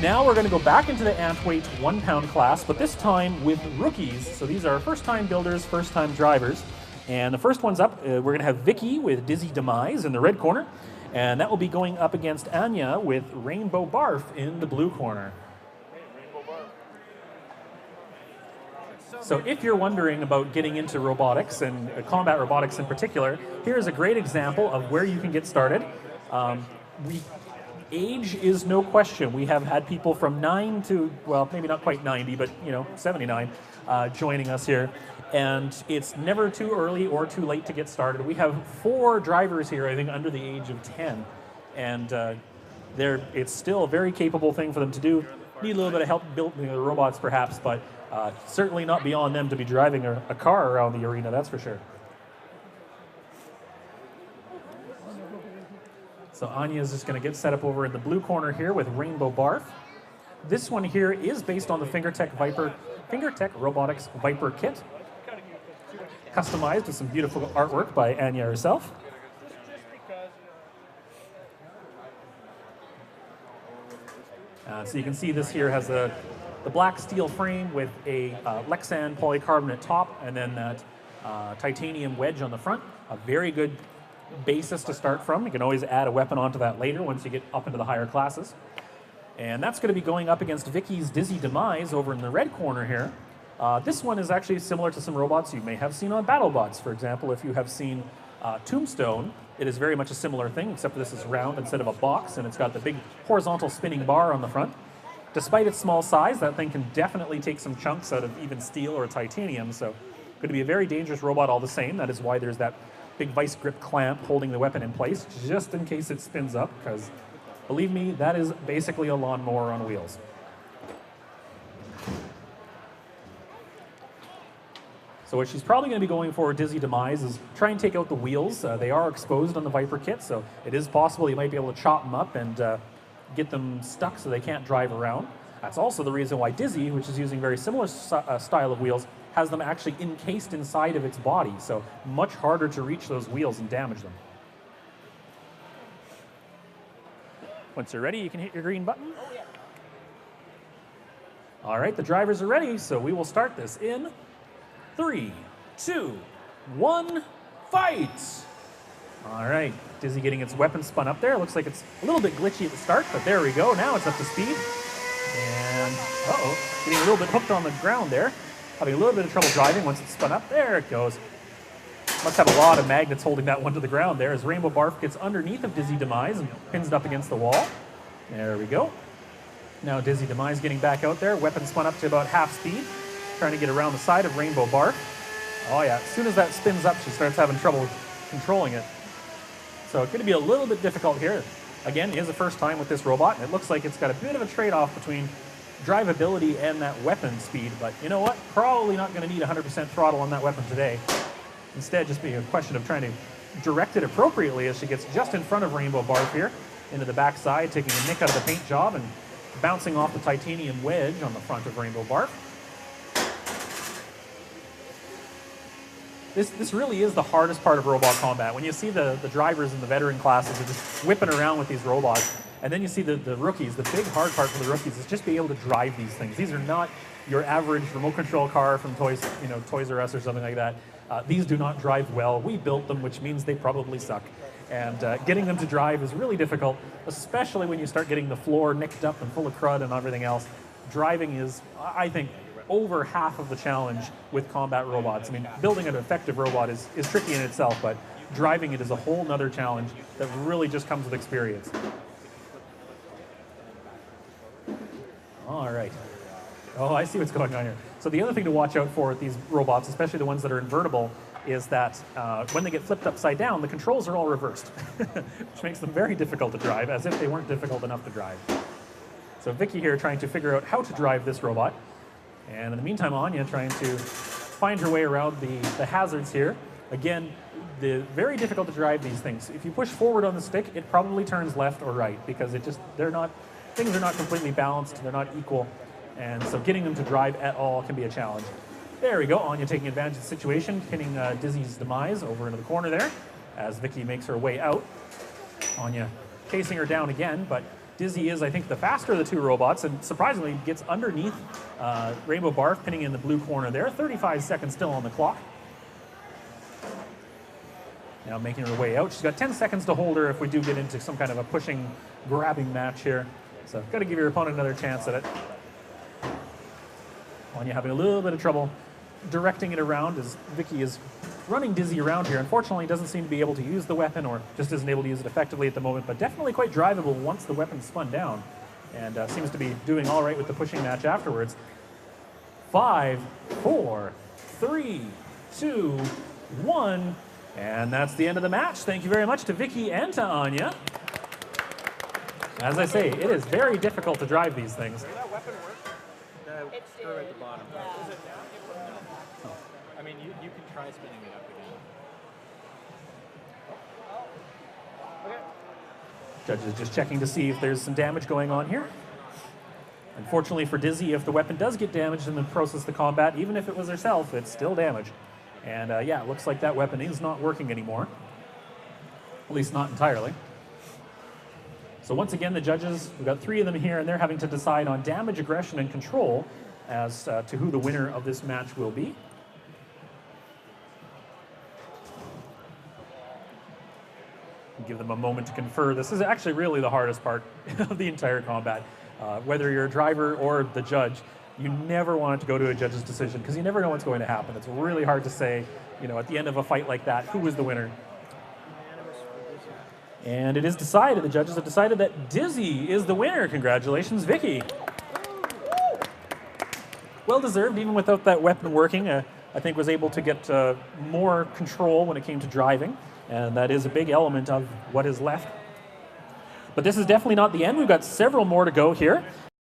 Now we're going to go back into the Antweight 1 pound class, but this time with rookies. So these are first-time builders, first-time drivers. And the first one's up, we're going to have Vicky with Dizzy Demise in the red corner. And that will be going up against Anya with Rainbow Barf in the blue corner. So if you're wondering about getting into robotics, and combat robotics in particular, here's a great example of where you can get started. Age is no question. We have had people from 9 to, well, maybe not quite 90, but 79 joining us here. And it's never too early or too late to get started. We have 4 drivers here, I think, under the age of 10. And it's still a very capable thing for them to do. Need a little bit of help building the robots, perhaps, but certainly not beyond them to be driving a car around the arena, that's for sure. So Anya is just going to get set up over in the blue corner here with Rainbow Barf. This one here is based on the Fingertech Robotics Viper kit, customized with some beautiful artwork by Anya herself. So you can see this here has the black steel frame with a Lexan polycarbonate top, and then that titanium wedge on the front. A very good basis to start from. You can always add a weapon onto that later once you get up into the higher classes. And that's going to be going up against Vicky's Dizzy Demise over in the red corner here. This one is actually similar to some robots you may have seen on BattleBots. For example, if you have seen Tombstone, it is very much a similar thing, except this is round instead of a box, and it's got the big horizontal spinning bar on the front. Despite its small size, that thing can definitely take some chunks out of even steel or titanium, so going to be a very dangerous robot all the same. That is why there's that big vice grip clamp holding the weapon in place, just in case it spins up, because believe me, that is basically a lawnmower on wheels. So what she's probably going to be going for, Dizzy Demise, is try and take out the wheels. They are exposed on the Viper kit, so it is possible you might be able to chop them up and get them stuck so they can't drive around. That's also the reason why Dizzy, which is using very similar style of wheels, has them actually encased inside of its body, so much harder to reach those wheels and damage them. Once you're ready, you can hit your green button. Oh, yeah. All right, the drivers are ready, so we will start this in 3, 2, 1, fight! All right, Dizzy getting its weapon spun up there. Looks like it's a little bit glitchy at the start, but there we go. Now it's up to speed. And, getting a little bit hooked on the ground there. Having a little bit of trouble driving once it's spun up. There it goes. Must have a lot of magnets holding that one to the ground there as Rainbow Barf gets underneath of Dizzy Demise and pins it up against the wall. There we go. Now Dizzy Demise getting back out there. Weapon spun up to about half speed. Trying to get around the side of Rainbow Barf. Oh yeah, as soon as that spins up, she starts having trouble controlling it. So it's going to be a little bit difficult here. Again, it is the first time with this robot, and it looks like it's got a bit of a trade-off between drivability and that weapon speed, but you know what? Probably not going to need 100% throttle on that weapon today. Instead, just being a question of trying to direct it appropriately as she gets just in front of Rainbow Barf here, into the backside, taking a nick out of the paint job and bouncing off the titanium wedge on the front of Rainbow Barf. This really is the hardest part of robot combat. When you see the drivers in the veteran classes are just whipping around with these robots, and then you see the rookies, the big hard part for the rookies is just being able to drive these things. These are not your average remote control car from Toys R Us or something like that. These do not drive well. We built them, which means they probably suck. And getting them to drive is really difficult, especially when you start getting the floor nicked up and full of crud and everything else. Driving is, I think, over half of the challenge with combat robots. I mean, building an effective robot is tricky in itself, but driving it is a whole nother challenge that really just comes with experience. All right. Oh, I see what's going on here. So the other thing to watch out for with these robots, especially the ones that are invertible, is that when they get flipped upside down, the controls are all reversed, which makes them very difficult to drive, as if they weren't difficult enough to drive. So Vicky here trying to figure out how to drive this robot. And in the meantime, Anya trying to find her way around the hazards here. Again, very difficult to drive these things. If you push forward on the stick, it probably turns left or right, because things are not completely balanced, they're not equal. And so getting them to drive at all can be a challenge. There we go, Anya taking advantage of the situation, pinning Dizzy's Demise over into the corner there, as Vicky makes her way out. Anya chasing her down again, but Dizzy is, I think, the faster of the two robots, and surprisingly gets underneath Rainbow Barf, pinning in the blue corner there. 35 seconds still on the clock. Now making her way out. She's got 10 seconds to hold her if we do get into some kind of a pushing, grabbing match here. So got to give your opponent another chance at it. Anya having a little bit of trouble directing it around as Vicky is running Dizzy around here. Unfortunately, doesn't seem to be able to use the weapon, or just isn't able to use it effectively at the moment, but definitely quite drivable once the weapon's spun down, and seems to be doing all right with the pushing match afterwards. 5, 4, 3, 2, 1, and that's the end of the match. Thank you very much to Vicky and to Anya. As I say, it is very difficult to drive these things. Does that weapon work? The screw at the bottom. Yeah. Is it down? No. I mean, you can try spinning it up again. Okay. Judge is just checking to see if there's some damage going on here. Unfortunately for Dizzy, if the weapon does get damaged in the process of the combat, even if it was herself, it's still damage. And yeah, it looks like that weapon is not working anymore. At least not entirely. So once again, the judges, we've got 3 of them here, and they're having to decide on damage, aggression, and control as to who the winner of this match will be. Give them a moment to confer. This is actually really the hardest part of the entire combat. Whether you're a driver or the judge, you never want it to go to a judge's decision because you never know what's going to happen. It's really hard to say, you know, at the end of a fight like that, who was the winner. And it is decided, the judges have decided that Dizzy is the winner. Congratulations, Vicky. Well deserved, even without that weapon working. I think was able to get more control when it came to driving. And that is a big element of what is left. But this is definitely not the end. We've got several more to go here.